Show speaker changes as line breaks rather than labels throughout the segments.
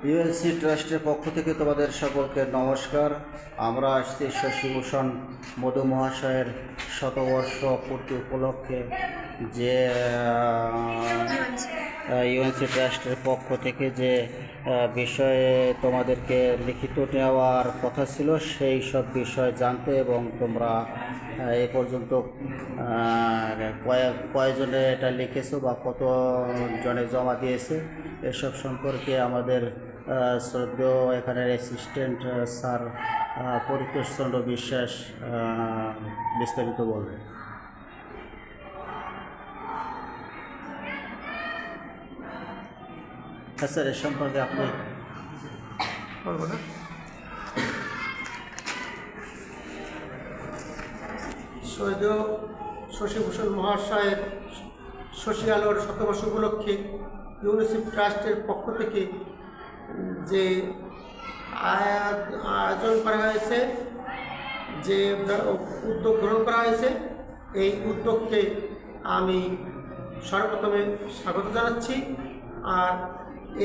UNC ট্রাস্টের পক্ষ থেকে তোমাদের সকলকে নমস্কার। আমরা আসছি শশীভূষণ মধু মহাশয়ের শতবর্ষ পূর্তি উপলক্ষে যে ইউএনসি ট্রাস্টের পক্ষ থেকে যে বিষয়ে তোমাদেরকে লিখিত নেওয়ার কথা ছিল সেই সব বিষয় জানতে, এবং তোমরা এ পর্যন্ত কয়জনে এটা লিখেছো বা কত জনে জমা দিয়েছে এসব সম্পর্কে আমাদের শ্রদ্ধেয় এখানের অ্যাসিস্ট্যান্ট স্যার পরিতোষ চন্দ্র বিশ্বাস বিস্তারিত বলবেন। হ্যাঁ স্যার, এ সম্পর্কে আপনি
বলবো না। শহীদীয় শশীভূষণ মহাশয়ের শশী আলোর শতবর্ষ উপলক্ষে ইউনিসেফ ট্রাস্টের পক্ষ থেকে যে আয়োজন করা হয়েছে, যে উদ্যোগ গ্রহণ করা হয়েছে, এই উদ্যোগকে আমি সর্বপ্রথমে স্বাগত জানাচ্ছি। আর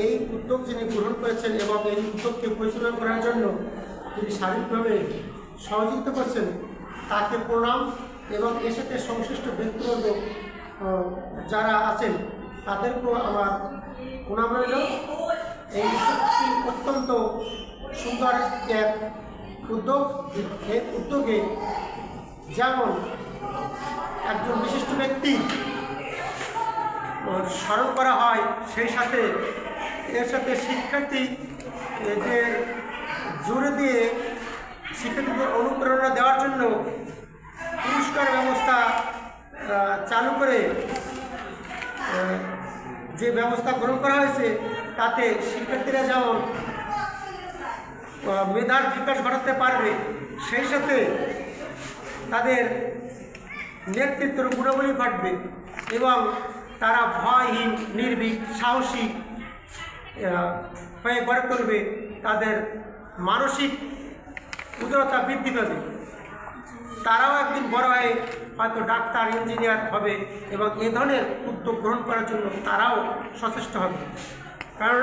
এই উদ্যোগ যিনি গ্রহণ করেছেন এবং এই উদ্যোগকে পরিচালনা করার জন্য যিনি শারীরিকভাবে সহযোগিতা করছেন তাকে প্রণাম, এবং এর সাথে সংশ্লিষ্ট ব্যক্তিবর্গ যারা আছেন তাদেরকেও আমার প্রণাম রইল। এই উদ্যোগটি অত্যন্ত সুন্দর এক উদ্যোগ। এই উদ্যোগে যেমন একজন বিশিষ্ট ব্যক্তি স্মরণ করা হয়, সেই সাথে এর সাথে শিক্ষার্থীদের জোরে দিয়ে শিক্ষার্থীদের অনুপ্রেরণা দেওয়ার জন্য পুরস্কার ব্যবস্থা চালু করে যে ব্যবস্থা গ্রহণ করা হয়েছে, তাতে শিক্ষার্থীরা যেমন মেধার বিকাশ ঘটাতে পারবে, সেই সাথে তাদের নেতৃত্বের গুণাবলী ঘটবে এবং তারা ভয়হীন, নির্ভীক, সাহসী হয়ে গড়ে তুলবে। তাদের মানসিক উদারতা বৃদ্ধি পাবে। তারাও একদিন বড় হয়ে হয়তো ডাক্তার, ইঞ্জিনিয়ার হবে, এবং এ ধরনের উদ্যোগ গ্রহণ করার জন্য তারাও সচেষ্ট হবে। কারণ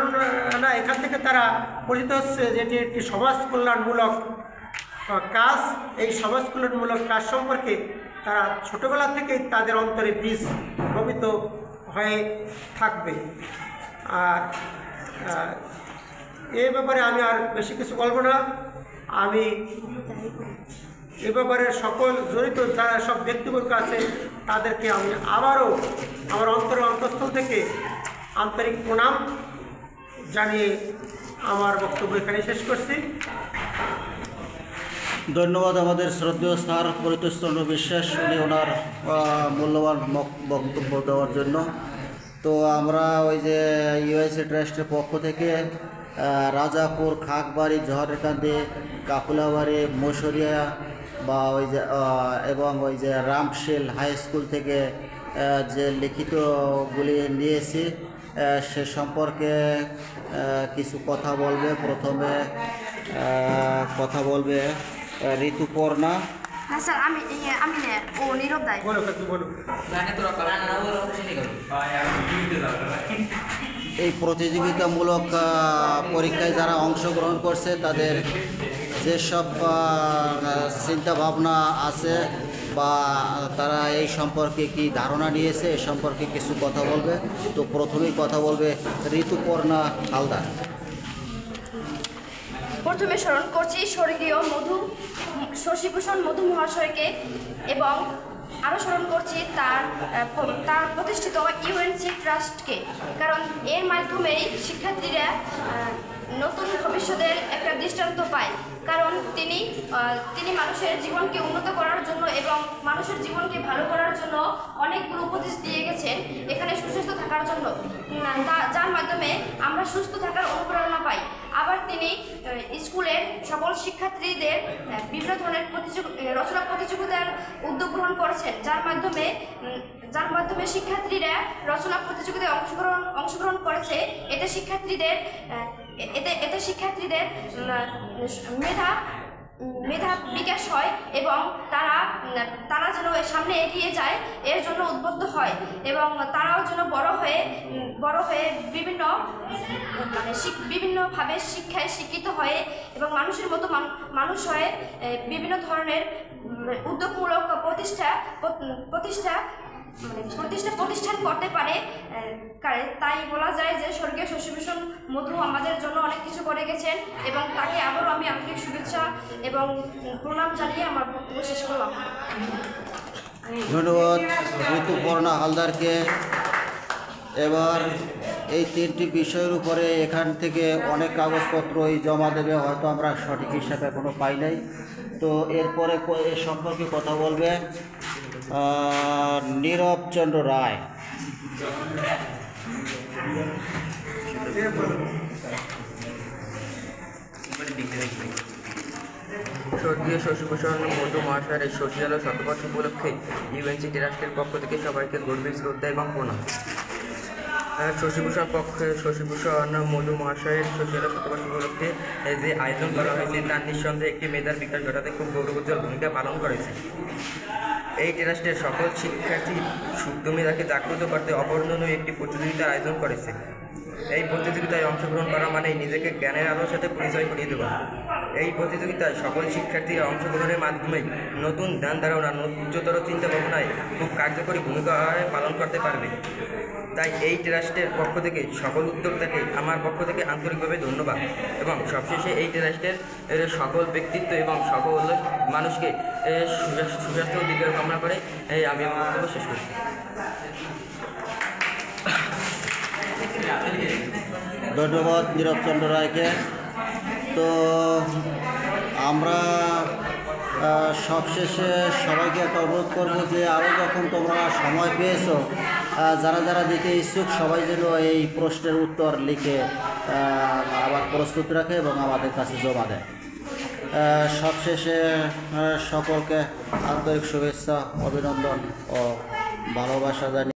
না, এখান থেকে তারা পরিচিত হচ্ছে যে এটি একটি সমাজ কল্যাণমূলক কাজ। এই সমাজ কল্যাণমূলক কাজ সম্পর্কে তারা ছোটোবেলা থেকেই তাদের অন্তরে বীজ প্রমিত হয়ে থাকবে। আর এ ব্যাপারে আমি আর বেশি কিছু বলবো না। আমি এ ব্যাপারে সকল জড়িত যারা সব ব্যক্তিবর্গ আছে তাদেরকে আমি আবারও আমার অন্তঃস্থল থেকে আন্তরিক প্রণাম জানিয়ে আমার বক্তব্য এখানে শেষ করছি।
ধন্যবাদ আমাদের শ্রদ্ধেয় স্যার পরিতোষ চন্দ্র বিশ্বাস, উনি ওনার মূল্যবান বক্তব্য দেওয়ার জন্য। তো আমরা ওই যে ইউএসএ ট্রাস্টের পক্ষ থেকে রাজাপুর, খাকবাড়ি, জহরেকান্দি, কাকুলাবাড়ি, মশুরিয়া বা ওই যে এবং ওই যে রামশেল হাই স্কুল থেকে যে লিখিতগুলি নিয়েছি সে সম্পর্কে কিছু কথা বলবে। প্রথমে কথা বলবে ঋতুপর্ণা।
হ্যাঁ স্যার, আমি ও নীরব দায়।
এই প্রতিযোগিতামূলক পরীক্ষায় যারা অংশগ্রহণ করছে তাদের যেসব চিন্তাভাবনা আছে বা তারা এই সম্পর্কে কি ধারণা নিয়েছে এ সম্পর্কে কিছু কথা বলবে। তো প্রথমেই কথা বলবে ঋতুপর্ণা হালদার।
প্রথমে স্মরণ করছি স্বর্গীয় শশীভূষণ মধু মহাশয়কে, এবং আরও স্মরণ করছি তার প্রতিষ্ঠিত ইউএনসি ট্রাস্টকে। কারণ এর মাধ্যমেই শিক্ষার্থীরা নতুন ভবিষ্যতের একটা দৃষ্টান্ত পায়। কারণ তিনি মানুষের জীবনকে উন্নত করার জন্য এবং মানুষের জীবনকে ভালো করার জন্য অনেকগুলো উপদেশ দিয়ে গেছেন এখানে সুস্বাস্থ্য থাকার জন্য, যার মাধ্যমে আমরা সুস্থ থাকার অনুপ্রেরণা পাই। আবার তিনি স্কুলের সকল শিক্ষার্থীদের বিভিন্ন ধরনের রচনা প্রতিযোগিতার উদ্যোগ গ্রহণ করেছেন, যার মাধ্যমে শিক্ষার্থীরা রচনা প্রতিযোগিতায় অংশগ্রহণ করেছে। এতে শিক্ষার্থীদের মেধা বিকাশ হয় এবং তারা যেন সামনে এগিয়ে যায় এর জন্য উদ্বুদ্ধ হয়, এবং তারাও যেন বড় হয়ে বিভিন্ন বিভিন্নভাবে শিক্ষায় শিক্ষিত হয়ে এবং মানুষের মতো মানুষ হয়ে বিভিন্ন ধরনের উদ্যোগমূলক প্রতিষ্ঠান করতে পারে। তাই বলা যায় যে স্বর্গীয় শশীভূষণ মধু আমাদের জন্য অনেক কিছু করে গেছেন এবং তাকে আবারও আমি আন্তরিক শুভেচ্ছা এবং প্রণাম জানিয়ে আমার বক্তব্য শেষ করলাম।
ধন্যবাদ ঋতুপর্ণা হালদারকে। এবার এই 3টি বিষয়ের উপরে এখান থেকে অনেক কাগজপত্রই জমা দেবে, হয়তো আমরা সঠিক হিসাবে এখনও পাই নাই। তো এরপরে এ সম্পর্কে কথা বলবে নীরব চন্দ্র রায়।
স্বর্গীয় শশীভূষণ মধু মহাশয়ের এই শশীজালা শতবর্ষ উপলক্ষে ইউএনসি ট্রাস্টের পক্ষ থেকে সবাইকে গভীর শ্রদ্ধা এবং প্রণাম। শশীভূষণ মধু মহাশয়ের শশীজালা শতবর্ষ উপলক্ষে যে আয়োজন করা হয়েছে তার নিঃসন্দেহে একটি মেধার বিকাশ ঘটাতে খুব গৌরবোজ্জ্বল ভূমিকা পালন করেছে। এই ট্রাস্টের সকল শিক্ষার্থীর সুপ্ত মেধাকে জাগ্রত করতে অবর্ণনীয় একটি প্রতিযোগিতার আয়োজন করেছে। এই প্রতিযোগিতায় অংশগ্রহণ করা মানেই নিজেকে জ্ঞানের আলোর সাথে পরিচয় করিয়ে দেওয়া। এই প্রতিযোগিতায় সকল শিক্ষার্থীরা অংশগ্রহণের মাধ্যমে নতুন ধ্যান ধারণা, উচ্চতর চিন্তা ভাবনায় খুব কার্যকরী ভূমিকা পালন করতে পারবে। তাই এই ট্রাস্টের পক্ষ থেকে সকল উদ্যোক্তাকে আমার পক্ষ থেকে আন্তরিকভাবে ধন্যবাদ এবং সবশেষে এই ট্রাস্টের সকল ব্যক্তিত্ব এবং সকল মানুষকে সুস্বাস্থ্য ও দীর্ঘ কামনা করে আমি আমার বক্তব্য শেষ করছি।
ধন্যবাদ নীরব চন্দ্র রায়কে। তো আমরা সবশেষে সবাইকে একটা অনুরোধ করবো যে আরও যখন তোমরা সময় পেয়েছো, যারা যারা দিতে ইচ্ছুক সবাই যেন এই প্রশ্নের উত্তর লিখে আবার প্রস্তুত রাখে এবং আমাদের কাছে জমা দেয়। সবশেষে সকলকে আন্তরিক শুভেচ্ছা, অভিনন্দন ও ভালোবাসা জানিয়ে